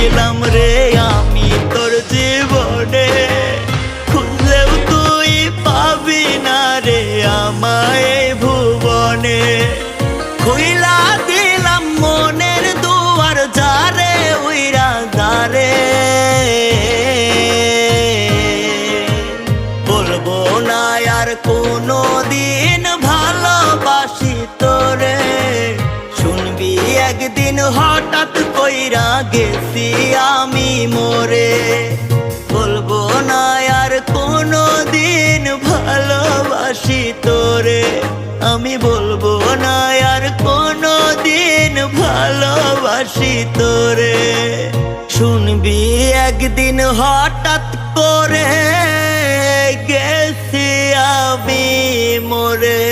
ছিলাম রে আমি তোর জীবনে, খুঁজলেও তুই পাবি না রে আমায় ভুবনে। খুইলা দিলাম মনের দুয়ার যারে উইরা যারে, বলবো না আর কোনো দিন ভালোবাসি তোরে। শুনবি একদিন হঠাৎ কইরা গেছি আমি মরে, বলবো না আর কোনো দিন ভালোবাসি তোরে। আমি বলবো না আর কোনো দিন ভালোবাসি তোরে। শুনবি একদিন হঠাৎ করে গেছি আমি মরে।